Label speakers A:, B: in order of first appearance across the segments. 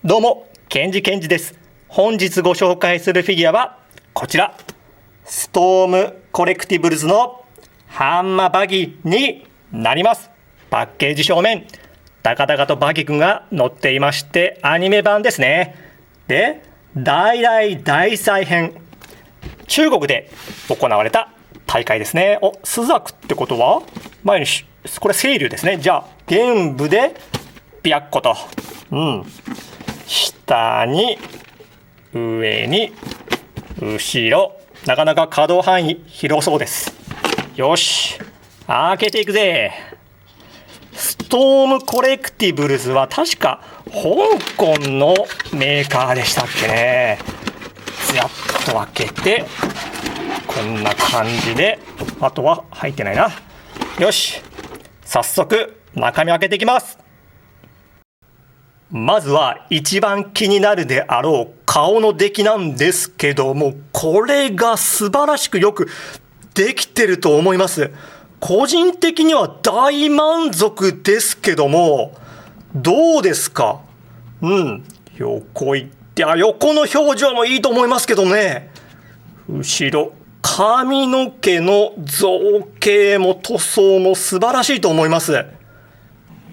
A: どうも、ケンジです。本日ご紹介するフィギュアはこちら、ストームコレクティブルズのハンマバギーになります。パッケージ正面、高々とバギ君が乗っていまして、アニメ版ですね。で、大再編、中国で行われた大会ですね。スザクってことは前にこれ清流ですね。じゃあ玄武でビャッコと、下に上に後ろ、なかなか可動範囲広そうです。よし、開けていくぜ。ストームコレクティブルズは確か香港のメーカーでしたっけね。ずやっと開けてこんな感じで、あとは入ってないな。よし、早速中身開けていきます。まずは一番気になるであろう顔の出来なんですけども、これが素晴らしくよくできてると思います。個人的には大満足ですけども、どうですか？横行って、横の表情もいいと思いますけどね。後ろ、髪の毛の造形も塗装も素晴らしいと思います。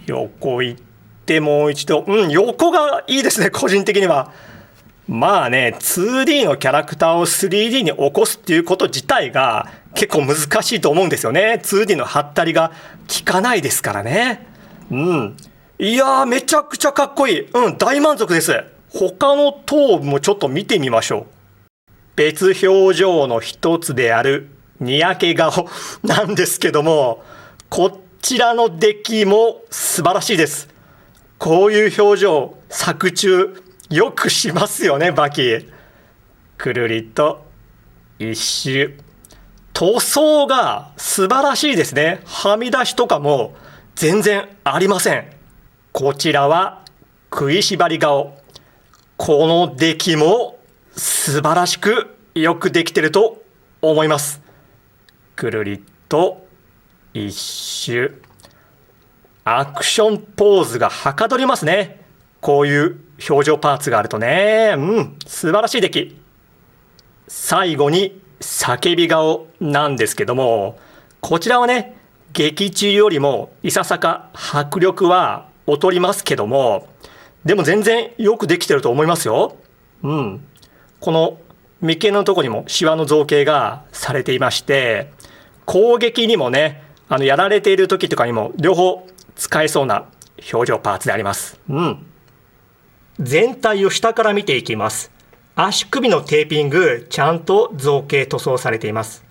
A: 横行って、もう一度、横がいいですね、個人的には。まあね、2D のキャラクターを 3D に起こすっていうこと自体が結構難しいと思うんですよね。2D のハったりが効かないですからね。いやー、めちゃくちゃかっこいい。大満足です。他の頭部もちょっと見てみましょう。別表情の一つであるにやけ顔なんですけども、こちらの出来も素晴らしいです。こういう表情、作中よくしますよね、バキ。くるりと一周。塗装が素晴らしいですね。はみ出しとかも全然ありません。こちらは食いしばり顔。この出来も素晴らしくよくできてると思います。くるりと一周。アクションポーズがはかどりますね。こういう表情パーツがあるとね。素晴らしい出来。最後に叫び顔なんですけども、こちらはね、劇中よりもいささか迫力は劣りますけども、でも全然よくできてると思いますよ。この眉間のところにもシワの造形がされていまして、攻撃にもね、やられている時とかにも両方使えそうな表情パーツであります。全体を下から見ていきます。足首のテーピング、ちゃんと造形塗装されています。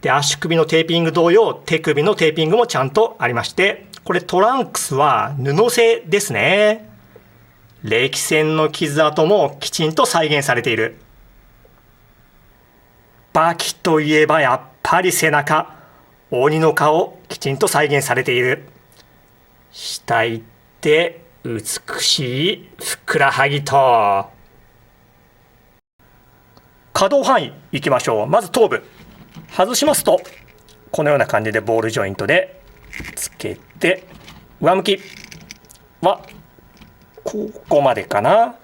A: で、足首のテーピング同様、手首のテーピングもちゃんとありまして、これトランクスは布製ですね。歴戦の傷跡もきちんと再現されている。バキといえばやっぱり背中、鬼の顔きちんと再現されている。下行って美しいふくらはぎと、可動範囲いきましょう。まず頭部外しますとこのような感じでボールジョイントでつけて、上向きはここまでかな。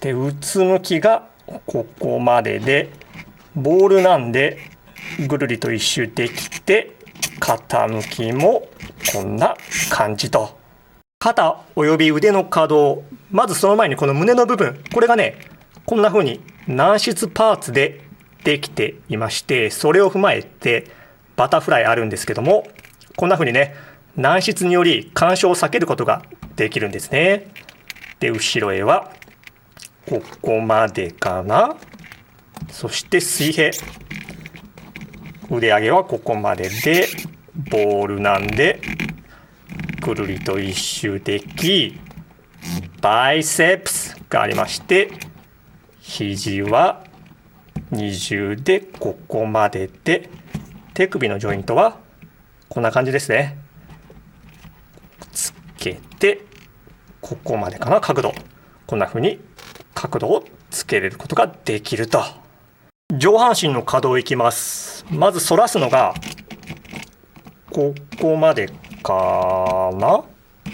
A: で、うつむきがここまでで、ボールなんでぐるりと一周できて、傾きもこんな感じと。肩および腕の可動、まずその前にこの胸の部分、これがね、こんな風に軟質パーツでできていまして、それを踏まえてバタフライあるんですけども、こんな風にね、軟質により干渉を避けることができるんですね。で、後ろへはここまでかな。そして水平、腕上げはここまでで、ボールなんでぐるりと一周でき、バイセプスがありまして、肘は二重でここまでで、手首のジョイントはこんな感じですね。つけてここまでかな。角度、こんな風に角度をつけれることができると。上半身の可動いきます。まず反らすのがここまでかな。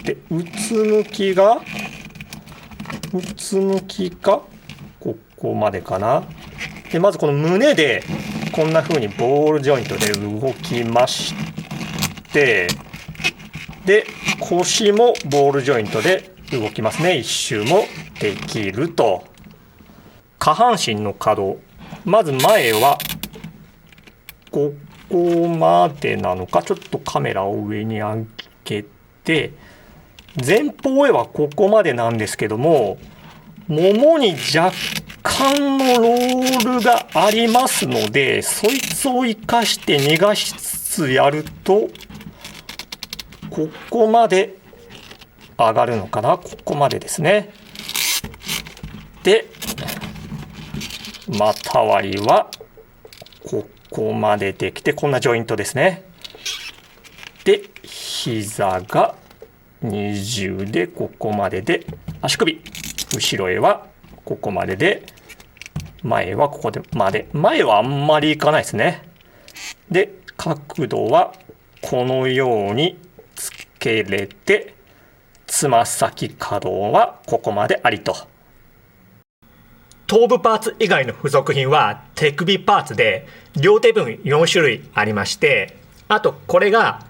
A: で、うつむきがうつむきかここまでかな。でまずこの胸でこんな風にボールジョイントで動きまして、で腰もボールジョイントで動きますね。一周もできると。下半身の可動、まず前はここまでなのか、ちょっとカメラを上に上げて、前方へはここまでなんですけども、ももに若干のロールがありますので、そいつを生かして逃がしつつやると、ここまで上がるのかな。ここまでですね。で股割りはここまでできて、こんなジョイントですね。で膝が20でここまでで、足首後ろへはここまでで、前はここでまで、前はあんまりいかないですね。で角度はこのようにつけれて、つま先可動はここまでありと。頭部パーツ以外の付属品は手首パーツで両手分4種類ありまして、あとこれが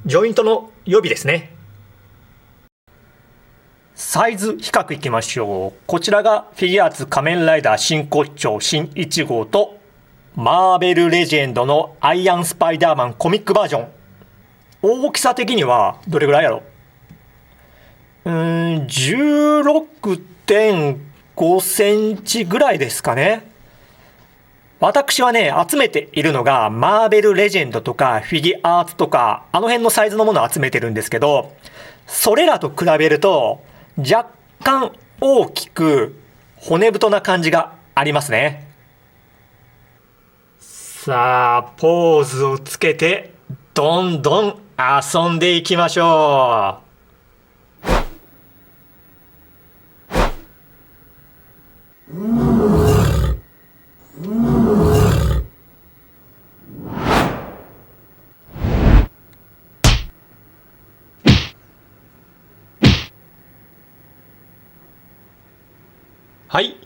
A: ジョイントの予備ですね。サイズ比較いきましょう。こちらがフィギュアーツ仮面ライダー真骨頂新1号とマーベルレジェンドのアイアンスパイダーマンコミックバージョン。大きさ的にはどれぐらいやろ。16.5 センチぐらいですかね。私はね、集めているのがマーベルレジェンドとかフィギュアーツとか、あの辺のサイズのものを集めてるんですけど、それらと比べると若干大きく骨太な感じがありますね。さあポーズをつけてどんどん遊んでいきましょう。はい、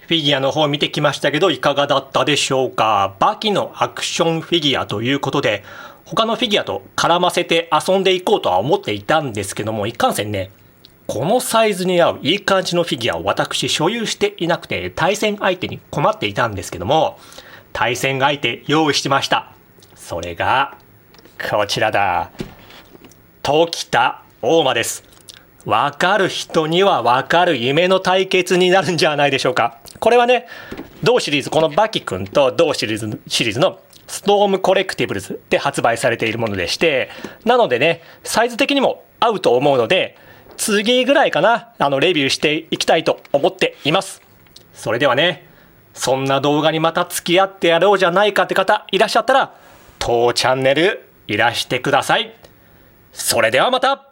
A: フィギュアの方見てきましたけど、いかがだったでしょうか。バキのアクションフィギュアということで、他のフィギュアと絡ませて遊んでいこうとは思っていたんですけども、いかんせんね、このサイズに合ういい感じのフィギュアを私所有していなくて、対戦相手に困っていたんですけども、対戦相手用意しました。それがこちらだ。時田大馬です。わかる人にはわかる夢の対決になるんじゃないでしょうか。これはね、同シリーズ、このバキ君と同シリーズのストームコレクティブルズで発売されているものでして、なのでね、サイズ的にも合うと思うので、次ぐらいかな、レビューしていきたいと思っています。それではね、そんな動画にまた付き合ってやろうじゃないかって方いらっしゃったら、当チャンネルいらしてください。それではまた。